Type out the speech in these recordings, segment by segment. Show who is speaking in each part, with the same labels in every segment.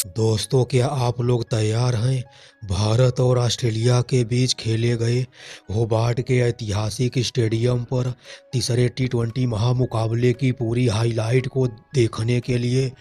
Speaker 1: दोस्तों, क्या आप लोग तैयार हैं? भारत और ऑस्ट्रेलिया के बीच खेले गए होबार्ट के ऐतिहासिक स्टेडियम पर तीसरे टी20 महामुकाबले की पूरी हाईलाइट को देखने के लिए।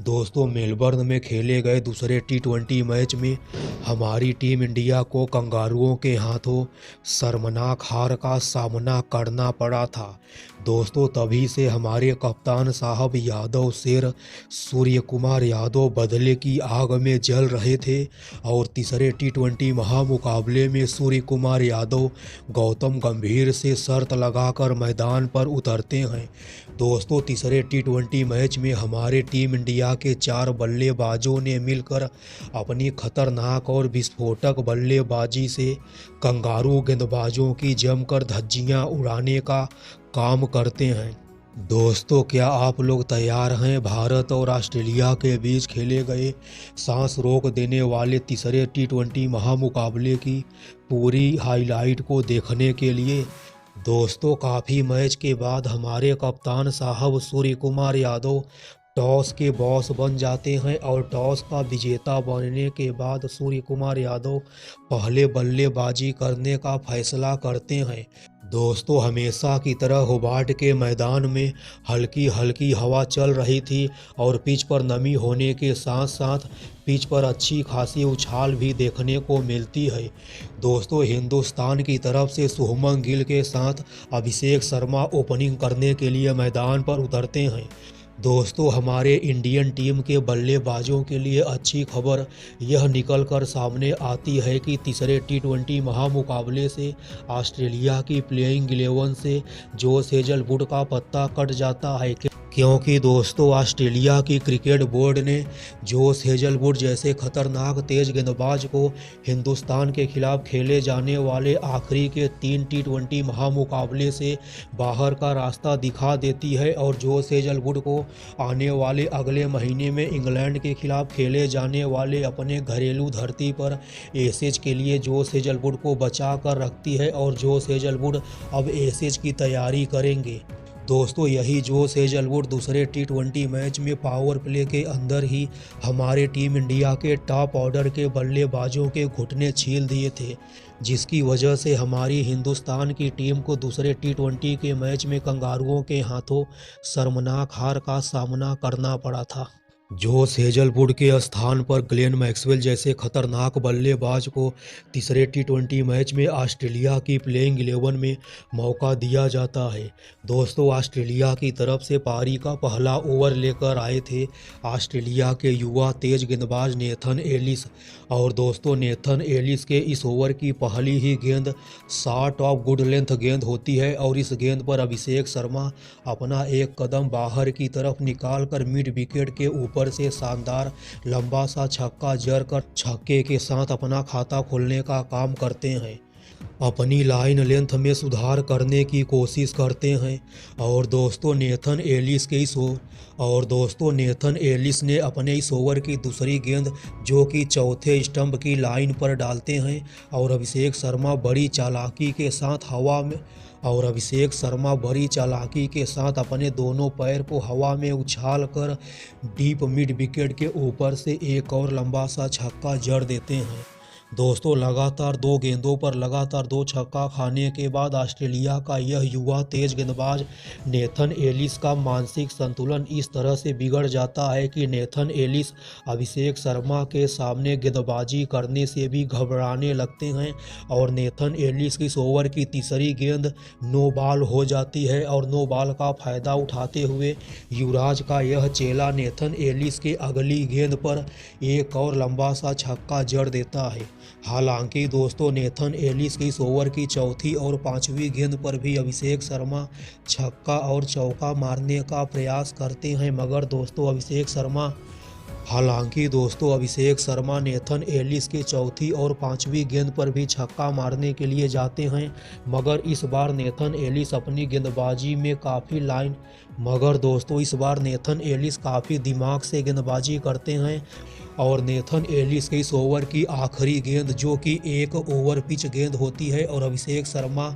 Speaker 1: दोस्तों, मेलबर्न में खेले गए दूसरे टी20 मैच में हमारी टीम इंडिया को कंगारुओं के हाथों शर्मनाक हार का सामना करना पड़ा था। दोस्तों, तभी से हमारे कप्तान साहब यादव शेर सूर्य कुमार यादव बदले की आग में जल रहे थे और तीसरे टी20 महामुकाबले में सूर्य कुमार यादव गौतम गंभीर से शर्त लगाकर मैदान पर उतरते हैं। दोस्तों, तीसरे टी20 मैच में हमारे टीम इंडिया के 4 बल्लेबाजों ने मिलकर अपनी खतरनाक और विस्फोटक बल्लेबाजी से कंगारू गेंदबाजों की जमकर धज्जियां उड़ाने का काम करते हैं। दोस्तों, क्या आप लोग तैयार हैं भारत और ऑस्ट्रेलिया के बीच खेले गए सांस रोक देने वाले तीसरे टी20 महामुकाबले की पूरी हाईलाइट को देखने के लिए? दोस्तों, काफ़ी मैच के बाद हमारे कप्तान साहब सूर्य कुमार यादव टॉस के बॉस बन जाते हैं और टॉस का विजेता बनने के बाद सूर्य कुमार यादव पहले बल्लेबाजी करने का फैसला करते हैं। दोस्तों, हमेशा की तरह होबार्ट के मैदान में हल्की हल्की हवा चल रही थी और पिच पर नमी होने के साथ साथ पिच पर अच्छी खासी उछाल भी देखने को मिलती है। दोस्तों, हिंदुस्तान की तरफ से शुभमन गिल के साथ अभिषेक शर्मा ओपनिंग करने के लिए मैदान पर उतरते हैं। दोस्तों, हमारे इंडियन टीम के बल्लेबाजों के लिए अच्छी खबर यह निकल कर सामने आती है कि तीसरे टी20 महामुकाबले से ऑस्ट्रेलिया की प्लेइंग 11 से जोश हेजलवुड का पत्ता कट जाता है, क्योंकि दोस्तों ऑस्ट्रेलिया की क्रिकेट बोर्ड ने जोश हेजलवुड जैसे खतरनाक तेज गेंदबाज को हिंदुस्तान के खिलाफ खेले जाने वाले आखिरी के 3 टी20 महामुकाबले से बाहर का रास्ता दिखा देती है और जोश हेजलवुड को आने वाले अगले महीने में इंग्लैंड के खिलाफ खेले जाने वाले अपने घरेलू धरती पर एशेज के लिए जोश हेजलवुड को बचा कर रखती है और जोश हेजलवुड अब एशेज की तैयारी करेंगे। दोस्तों, यही जोश हेजलवुड दूसरे टी20 मैच में पावर प्ले के अंदर ही हमारे टीम इंडिया के टॉप ऑर्डर के बल्लेबाजों के घुटने छील दिए थे, जिसकी वजह से हमारी हिंदुस्तान की टीम को दूसरे टी20 के मैच में कंगारुओं के हाथों शर्मनाक हार का सामना करना पड़ा था। जोश हेजलवुड के स्थान पर ग्लेन मैक्सवेल जैसे खतरनाक बल्लेबाज को तीसरे टी20 मैच में ऑस्ट्रेलिया की प्लेइंग 11 में मौका दिया जाता है। दोस्तों, ऑस्ट्रेलिया की तरफ से पारी का पहला ओवर लेकर आए थे ऑस्ट्रेलिया के युवा तेज गेंदबाज नेथन एलिस और दोस्तों नेथन एलिस के इस ओवर की पहली ही गेंद शॉट ऑफ गुड लेंथ गेंद होती है और इस गेंद पर अभिषेक शर्मा अपना एक कदम बाहर की तरफ निकाल कर मिड विकेट के ऊपर से शानदार लंबा सा छक्का जड़कर छक्के के साथ अपना खाता खोलने का काम करते हैं, अपनी लाइन लेंथ में सुधार करने की कोशिश करते हैं। और दोस्तों नेथन एलिस ने अपने इस ओवर की दूसरी गेंद जो कि चौथे स्टंप की लाइन पर डालते हैं और अभिषेक शर्मा बड़ी चालाकी के साथ अपने दोनों पैर को हवा में उछाल कर डीप मिड विकेट के ऊपर से एक और लंबा सा छक्का जड़ देते हैं। दोस्तों, लगातार 2 गेंदों पर लगातार 2 छक्का खाने के बाद ऑस्ट्रेलिया का यह युवा तेज गेंदबाज नेथन एलिस का मानसिक संतुलन इस तरह से बिगड़ जाता है कि नेथन एलिस अभिषेक शर्मा के सामने गेंदबाजी करने से भी घबराने लगते हैं और नेथन एलिस की इस ओवर की तीसरी गेंद नो बॉल हो जाती है और नो बॉल का फ़ायदा उठाते हुए युवराज का यह चेला नेथन एलिस के अगली गेंद पर एक और लंबा सा छक्का जड़ देता है। हालांकि दोस्तों नेथन एलिस की इस ओवर की चौथी और पांचवी गेंद पर भी अभिषेक शर्मा छक्का और चौका मारने का प्रयास करते हैं, मगर दोस्तों अभिषेक शर्मा नेथन एलिस की चौथी और पांचवी गेंद पर भी छक्का मारने के लिए जाते हैं, मगर इस बार नेथन एलिस अपनी गेंदबाजी में काफ़ी दिमाग से गेंदबाजी करते हैं और नेथन एलिस के इस ओवर की आखिरी गेंद जो कि एक ओवर पिच गेंद होती है और अभिषेक शर्मा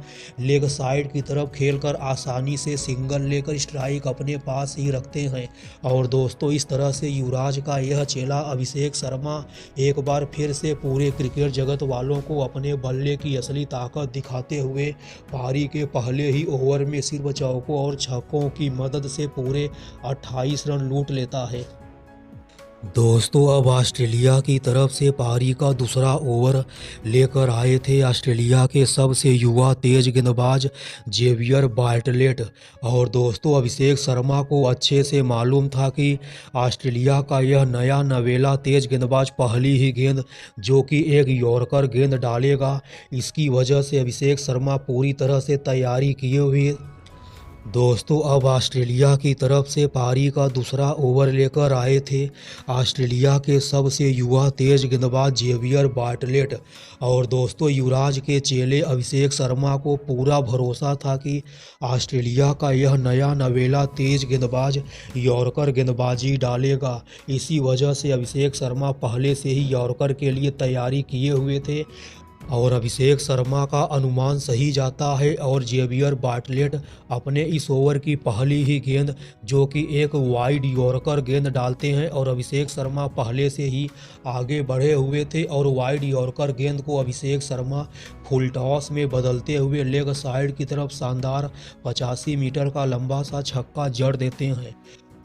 Speaker 1: लेग साइड की तरफ खेलकर आसानी से सिंगल लेकर स्ट्राइक अपने पास ही रखते हैं। और दोस्तों इस तरह से युवराज का यह चेला अभिषेक शर्मा एक बार फिर से पूरे क्रिकेट जगत वालों को अपने बल्ले की असली ताकत दिखाते हुए पारी के पहले ही ओवर में सिर्फ चौकों और छक्कों की मदद से पूरे 28 रन लूट लेता है। दोस्तों अब ऑस्ट्रेलिया की तरफ से पारी का दूसरा ओवर लेकर आए थे ऑस्ट्रेलिया के सबसे युवा तेज गेंदबाज जेवियर बार्टलेट। और दोस्तों अभिषेक शर्मा को अच्छे से मालूम था कि ऑस्ट्रेलिया का यह नया नवेला तेज गेंदबाज पहली ही गेंद जो कि एक यॉर्कर गेंद डालेगा। इसकी वजह से अभिषेक शर्मा पूरी तरह से तैयारी किए हुए। दोस्तों अब ऑस्ट्रेलिया की तरफ से पारी का दूसरा ओवर लेकर आए थे ऑस्ट्रेलिया के सबसे युवा तेज गेंदबाज जेवियर बार्टलेट। और दोस्तों युवराज के चेले अभिषेक शर्मा को पूरा भरोसा था कि ऑस्ट्रेलिया का यह नया नवेला तेज गेंदबाज यॉर्कर गेंदबाजी डालेगा। इसी वजह से अभिषेक शर्मा पहले से ही यॉर्कर के लिए तैयारी किए हुए थे और अभिषेक शर्मा का अनुमान सही जाता है और जेवियर बार्टलेट अपने इस ओवर की पहली ही गेंद जो कि एक वाइड यॉर्कर गेंद डालते हैं। और अभिषेक शर्मा पहले से ही आगे बढ़े हुए थे और वाइड यॉर्कर गेंद को अभिषेक शर्मा फुल टॉस में बदलते हुए लेग साइड की तरफ शानदार 85 मीटर का लंबा सा छक्का जड़ देते हैं।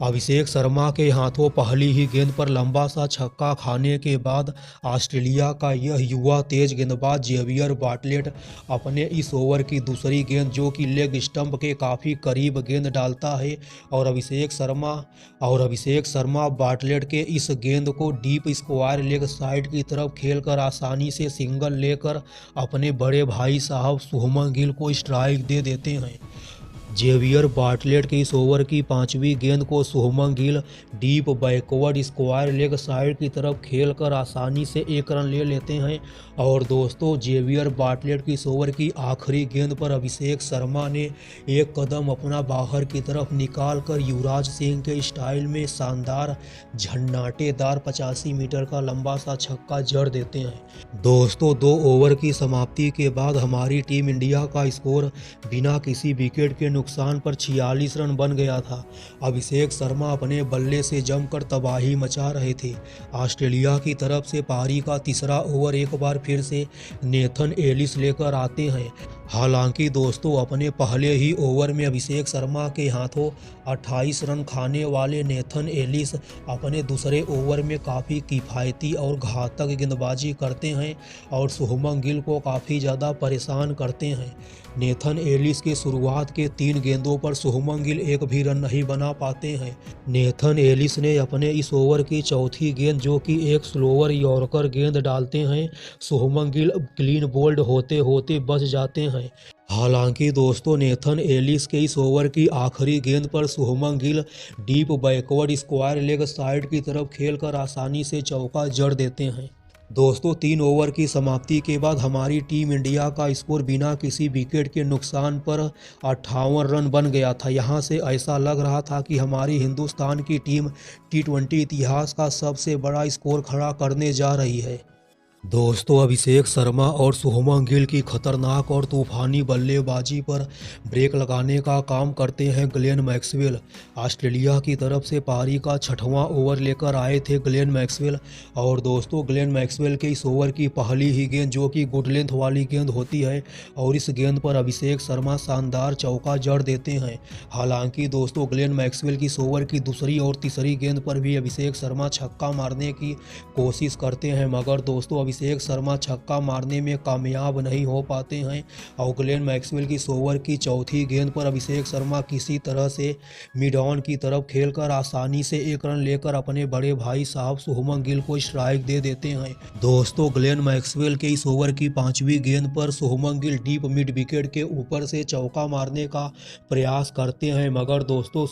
Speaker 1: अभिषेक शर्मा के हाथों पहली ही गेंद पर लंबा सा छक्का खाने के बाद ऑस्ट्रेलिया का यह युवा तेज गेंदबाज जेवियर बार्टलेट अपने इस ओवर की दूसरी गेंद जो कि लेग स्टंप के काफ़ी करीब गेंद डालता है और अभिषेक शर्मा बार्टलेट के इस गेंद को डीप स्क्वायर लेग साइड की तरफ खेलकर आसानी से सिंगल लेकर अपने बड़े भाई साहब शुभमन गिल को स्ट्राइक दे देते हैं। जेवियर बार्टलेट के इस ओवर की पांचवीं गेंद को Shubman Gill deep backward square leg side की तरफ खेलकर आसानी से एक रन ले लेते हैं। और दोस्तों जेवियर बार्टलेट की इस ओवर की आखिरी गेंद पर अभिषेक शर्मा ने एक कदम अपना बाहर की तरफ निकाल कर युवराज सिंह के स्टाइल में शानदार झन्नाटेदार 85 मीटर का लंबा सा छक्का जड़ देते हैं। दोस्तों 2 ओवर की समाप्ति के बाद हमारी टीम इंडिया का स्कोर बिना किसी विकेट के नुकसान पर 46 रन बन गया था। अभिषेक शर्मा अपने बल्ले से जमकर तबाही मचा रहे थे। ऑस्ट्रेलिया की तरफ से पारी का तीसरा ओवर एक बार फिर से नेथन एलिस लेकर आते हैं। हालांकि दोस्तों अपने पहले ही ओवर में अभिषेक शर्मा के हाथों 28 रन खाने वाले नेथन एलिस अपने दूसरे ओवर में काफ़ी किफ़ायती और घातक गेंदबाजी करते हैं और शुभमन गिल को काफ़ी ज़्यादा परेशान करते हैं। नेथन एलिस के शुरुआत के 3 गेंदों पर शुभमन गिल एक भी रन नहीं बना पाते हैं। नेथन एलिस ने अपने इस ओवर की चौथी गेंद जो कि एक स्लोअर यॉर्कर गेंद डालते हैं। शुभमन गिल क्लीन बोल्ड होते होते बच जाते हैं। हालांकि दोस्तों नेथन एलिस के इस ओवर की आखिरी गेंद पर Shubman Gill deep backward square leg side की तरफ खेलकर आसानी से चौका जड़ देते हैं। दोस्तों 3 ओवर की समाप्ति के बाद हमारी टीम इंडिया का स्कोर बिना किसी विकेट के नुकसान पर 58 रन बन गया था। यहां से ऐसा लग रहा था कि हमारी हिंदुस्तान की टीम T20 इतिहास का सबसे बड़ा स्कोर खड़ा करने जा रही है। दोस्तों अभिषेक शर्मा और शुभमन गिल की खतरनाक और तूफानी बल्लेबाजी पर ब्रेक लगाने का काम करते हैं ग्लेन मैक्सवेल। ऑस्ट्रेलिया की तरफ से पारी का 6वां ओवर लेकर आए थे ग्लेन मैक्सवेल। और दोस्तों ग्लेन मैक्सवेल के इस ओवर की पहली ही गेंद जो कि गुड लेंथ वाली गेंद होती है और इस गेंद पर अभिषेक शर्मा शानदार चौका जड़ देते हैं। हालांकि दोस्तों ग्लेन मैक्सवेल की इस ओवर की दूसरी और तीसरी गेंद पर भी अभिषेक शर्मा छक्का मारने की कोशिश करते हैं, मगर दोस्तों अभिषेक शर्मा छक्का मारने में कामयाब नहीं हो पाते हैं। और ग्लेन मैक्सवेल की ओवर की चौथी गेंद पर अभिषेक शर्मा किसी तरह से मिड ऑन की तरफ खेलकर आसानी से एक रन लेकर अपने बड़े भाई साहब शुभमन गिल को स्ट्राइक दे देते हैं। दोस्तों ग्लेन मैक्सवेल के इस ओवर की 5वीं गेंद पर Shubman Gill deep mid wicket के ऊपर से चौका मारने का प्रयास करते हैं, मगर दोस्तों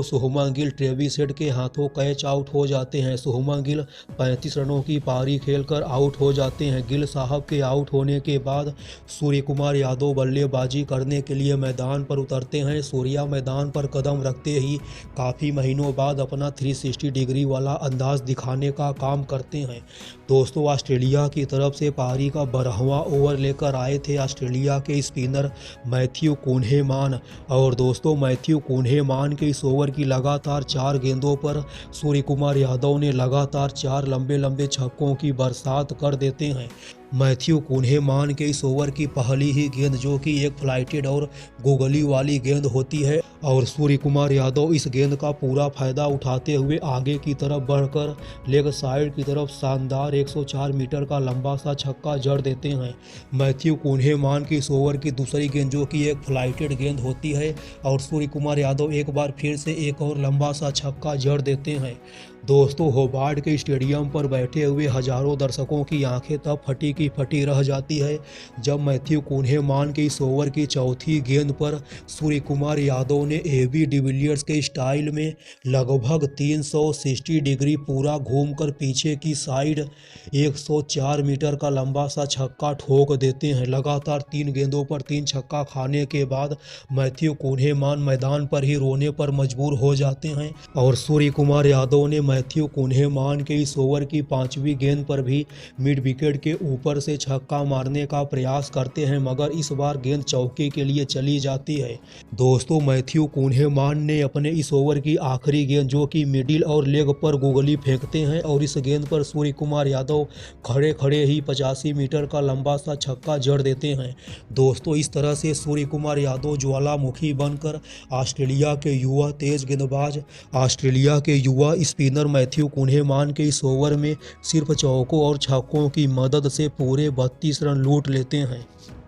Speaker 1: शुभमन गिल ट्रेविस हेड के हाथों कैच आउट हो जाते हैं। शुभमन गिल 35 रनों रनों की पारी खेलकर आउट हो जाते हैं। गिल साहब के आउट होने के बाद सूर्य कुमार यादव बल्लेबाजी करने के लिए मैदान पर उतरते हैं। सूर्या मैदान पर कदम रखते ही काफ़ी महीनों बाद अपना 360 डिग्री वाला अंदाज दिखाने का काम करते हैं। दोस्तों, ऑस्ट्रेलिया की तरफ से पारी का 12वां ओवर लेकर आए थे ऑस्ट्रेलिया के स्पिनर मैथ्यू कुन्हेमान। और दोस्तों, मैथ्यू कुन्हेमान के इस ओवर की लगातार 4 गेंदों पर सूर्य कुमार यादव ने लगातार 4 लंबे लंबे छक्कों की बरसात कर देते हैं। मैथ्यू कुन्हेमान के इस ओवर की पहली ही गेंद, जो कि एक फ्लाइटेड और गोगली वाली गेंद होती है, और सूर्य कुमार यादव इस गेंद का पूरा फायदा उठाते हुए आगे की तरफ बढ़कर लेग साइड की तरफ शानदार 104 मीटर का लंबा सा छक्का जड़ देते हैं। मैथ्यू कुन्हेमान की इस ओवर की दूसरी गेंद, जो कि एक फ्लाइटेड गेंद होती है, और सूर्य कुमार यादव एक बार फिर से एक और लंबा सा छक्का जड़ देते हैं। दोस्तों, होबार्ट के स्टेडियम पर बैठे हुए हजारों दर्शकों की आंखें तब फटी की फटी रह जाती है जब मैथ्यू कुन्हेमान के इस ओवर की चौथी गेंद पर सूर्य कुमार यादव ने एबी डिविलियर्स के स्टाइल में लगभग 360 डिग्री पूरा घूमकर पीछे की साइड 104 मीटर का लंबा सा छक्का ठोक देते हैं। लगातार 3 गेंदों पर 3 छक्का खाने के बाद मैथ्यू कुन्हेमान मैदान पर ही रोने पर मजबूर हो जाते हैं, और सूर्य कुमार यादव ने मैथ्यू कुन्हेमान के इस ओवर की 5वीं गेंद पर भी मिड विकेट के ऊपर से छक्का मारने का प्रयास करते हैं, मगर इस बार गेंद चौके के लिए चली जाती है। दोस्तों, मैथ्यू कुन्हेमान ने अपने इस ओवर की आखिरी गेंद, जो कि मिडिल और लेग पर गोगली फेंकते हैं, और इस गेंद पर सूर्य कुमार यादव खड़े खड़े ही 85 मीटर का लंबा सा छक्का जड़ देते हैं। दोस्तों, इस तरह से सूर्य कुमार यादव ज्वालामुखी बनकर ऑस्ट्रेलिया के युवा तेज गेंदबाज, ऑस्ट्रेलिया के युवा स्पिनर मैथ्यू कुन्हेमान के इस ओवर में सिर्फ चौकों और छक्कों की मदद से पूरे 32 रन लूट लेते हैं।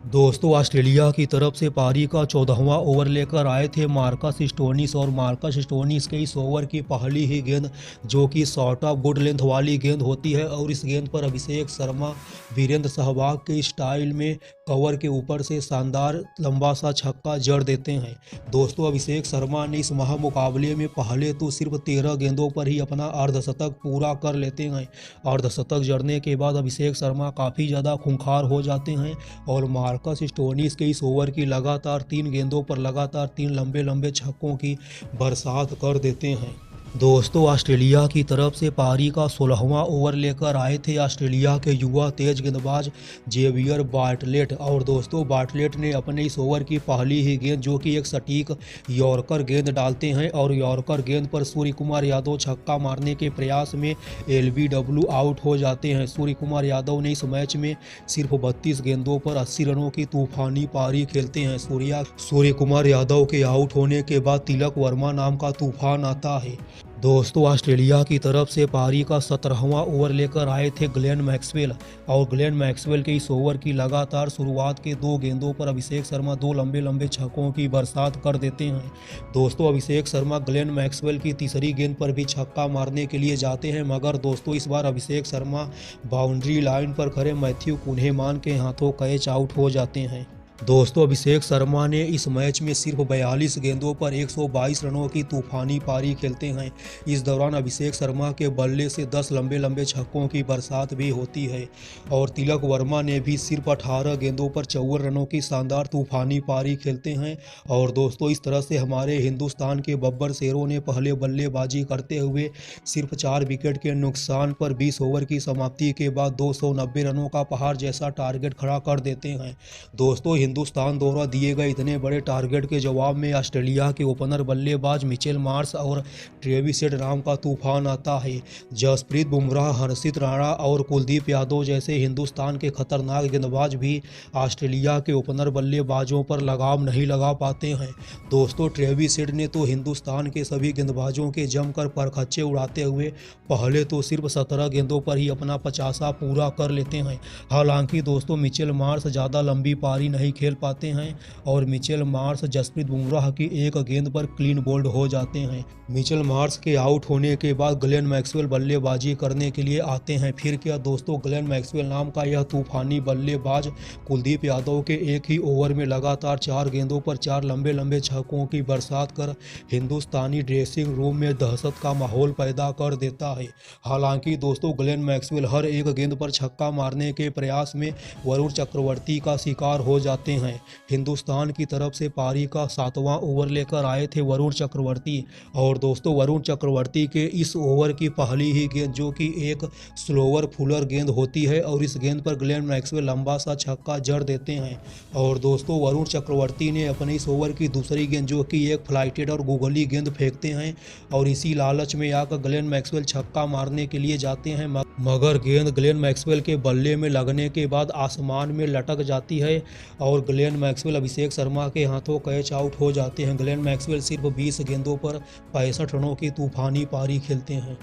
Speaker 1: दोस्तों, ऑस्ट्रेलिया की तरफ से पारी का 14वां ओवर लेकर आए थे मार्कस स्टोनिस, और मार्कस स्टोनिस के इस ओवर की पहली ही गेंद, जो कि शॉर्ट ऑफ गुड लेंथ वाली गेंद होती है, और इस गेंद पर अभिषेक शर्मा वीरेंद्र सहवाग के स्टाइल में कवर के ऊपर से शानदार लंबा सा छक्का जड़ देते हैं। दोस्तों, अभिषेक शर्मा ने इस महामुकाबले में पहले तो सिर्फ 13 गेंदों पर ही अपना अर्धशतक पूरा कर लेते हैं। अर्धशतक जड़ने के बाद अभिषेक शर्मा काफ़ी ज़्यादा खूंखार हो जाते हैं, और मार्कस स्टोनिस के इस ओवर की लगातार 3 गेंदों पर लगातार 3 लंबे लंबे छक्कों की बरसात कर देते हैं। दोस्तों, ऑस्ट्रेलिया की तरफ से पारी का 16वां ओवर लेकर आए थे ऑस्ट्रेलिया के युवा तेज गेंदबाज जेवियर बार्टलेट, और दोस्तों, बार्टलेट ने अपने इस ओवर की पहली ही गेंद, जो कि एक सटीक यॉर्कर गेंद डालते हैं, और यॉर्कर गेंद पर सूर्य कुमार यादव छक्का मारने के प्रयास में LBW आउट हो जाते हैं। सूर्य कुमार यादव ने इस मैच में सिर्फ 32 गेंदों पर 80 रनों की तूफानी पारी खेलते हैं। सूर्य कुमार यादव के आउट होने के बाद तिलक वर्मा नाम का तूफान आता है। दोस्तों, ऑस्ट्रेलिया की तरफ से पारी का 17वां ओवर लेकर आए थे ग्लेन मैक्सवेल, और ग्लेन मैक्सवेल के इस ओवर की लगातार शुरुआत के 2 गेंदों पर अभिषेक शर्मा 2 लंबे लंबे छक्कों की बरसात कर देते हैं। दोस्तों, अभिषेक शर्मा ग्लेन मैक्सवेल की तीसरी गेंद पर भी छक्का मारने के लिए जाते हैं, मगर दोस्तों, इस बार अभिषेक शर्मा बाउंड्री लाइन पर खड़े मैथ्यू कुन्हेमान के हाथों कैच आउट हो जाते हैं। दोस्तों, अभिषेक शर्मा ने इस मैच में सिर्फ 42 गेंदों पर 122 रनों की तूफानी पारी खेलते हैं। इस दौरान अभिषेक शर्मा के बल्ले से 10 लंबे लंबे छक्कों की बरसात भी होती है, और तिलक वर्मा ने भी सिर्फ 18 गेंदों पर 54 रनों की शानदार तूफानी पारी खेलते हैं। और दोस्तों, इस तरह से हमारे हिंदुस्तान के बब्बर शेरों ने पहले बल्लेबाजी करते हुए सिर्फ 4 विकेट के नुकसान पर 20 ओवर की समाप्ति के बाद 290 रनों का पहाड़ जैसा टारगेट खड़ा कर देते हैं। दोस्तों, हिंदुस्तान द्वारा दिए गए इतने बड़े टारगेट के जवाब में ऑस्ट्रेलिया के ओपनर बल्लेबाज मिचेल मार्श और ट्रेविस हेड नाम का तूफान आता है। जसप्रीत बुमराह, हर्षित राणा और कुलदीप यादव जैसे हिंदुस्तान के खतरनाक गेंदबाज भी ऑस्ट्रेलिया के ओपनर बल्लेबाजों पर लगाम नहीं लगा पाते हैं। दोस्तों, ट्रेविस हेड ने तो हिंदुस्तान के सभी गेंदबाजों के जमकर परखच्चे उड़ाते हुए पहले तो सिर्फ 17 गेंदों पर ही अपना 50 पूरा कर लेते हैं। हालांकि दोस्तों, मिचेल मार्श ज़्यादा लंबी पारी नहीं खेल पाते हैं और मिचेल मार्श जसप्रीत बुमराह की एक गेंद पर क्लीन बोल्ड हो जाते हैं। मिचेल मार्श के आउट होने के बाद ग्लेन मैक्सवेल बल्लेबाजी करने के लिए आते हैं। फिर क्या दोस्तों, ग्लेन मैक्सवेल नाम का यह तूफानी बल्लेबाज कुलदीप यादव के एक ही ओवर में लगातार 4 गेंदों पर 4 लंबे लंबे छक्कों की बरसात कर हिंदुस्तानी ड्रेसिंग रूम में दहशत का माहौल पैदा कर देता है। हालांकि दोस्तों, ग्लेन मैक्सवेल हर एक गेंद पर छक्का मारने के प्रयास में वरुण चक्रवर्ती का शिकार हो जाते हैं। हिंदुस्तान की तरफ से पारी का 7वां ओवर लेकर आए थे वरुण चक्रवर्ती और दोस्तों, वरुण चक्रवर्ती के इस ओवर की पहली ही गेंद जो कि एक स्लोअर फुलर गेंद होती है और इस गेंद पर ग्लेन मैक्सवेल लंबा सा छक्का जड़ देते हैं। और दोस्तों, वरुण चक्रवर्ती ने अपने इस ओवर की दूसरी गेंद जो कि एक फ्लाइटेड और गूगली गेंद फेंकते हैं और इसी लालच में आकर ग्लेन मैक्सवेल छक्का मारने के लिए जाते हैं, मगर गेंद ग्लेन मैक्सवेल के बल्ले में लगने के बाद आसमान में लटक जाती है और ग्लेन मैक्सवेल अभिषेक शर्मा के हाथों कैच आउट हो जाते हैं। ग्लेन मैक्सवेल सिर्फ 20 गेंदों पर 65 रनों की तूफानी पारी खेलते हैं।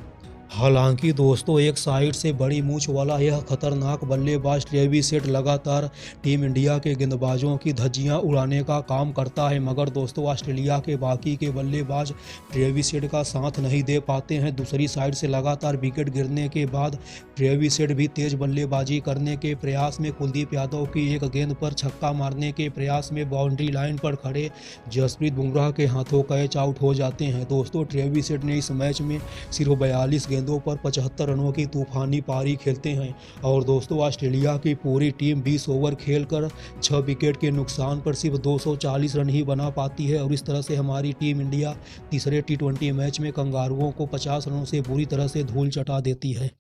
Speaker 1: हालांकि दोस्तों, एक साइड से बड़ी मूंछ वाला यह खतरनाक बल्लेबाज ट्रेविस हेड लगातार टीम इंडिया के गेंदबाजों की धज्जियां उड़ाने का काम करता है, मगर दोस्तों ऑस्ट्रेलिया के बाकी के बल्लेबाज ट्रेविस हेड का साथ नहीं दे पाते हैं। दूसरी साइड से लगातार विकेट गिरने के बाद ट्रेविस हेड भी तेज बल्लेबाजी करने के प्रयास में कुलदीप यादव की एक गेंद पर छक्का मारने के प्रयास में बाउंड्री लाइन पर खड़े जसप्रीत बुमराह के हाथों कैच आउट हो जाते हैं। दोस्तों, ट्रेविस हेड ने इस मैच में सिर्फ 42 गेंदों पर 75 रनों की तूफानी पारी खेलते हैं और दोस्तों, ऑस्ट्रेलिया की पूरी टीम 20 ओवर खेलकर 6 विकेट के नुकसान पर सिर्फ 240 रन ही बना पाती है और इस तरह से हमारी टीम इंडिया तीसरे T20 मैच में कंगारुओं को 50 रनों से बुरी तरह से धूल चटा देती है।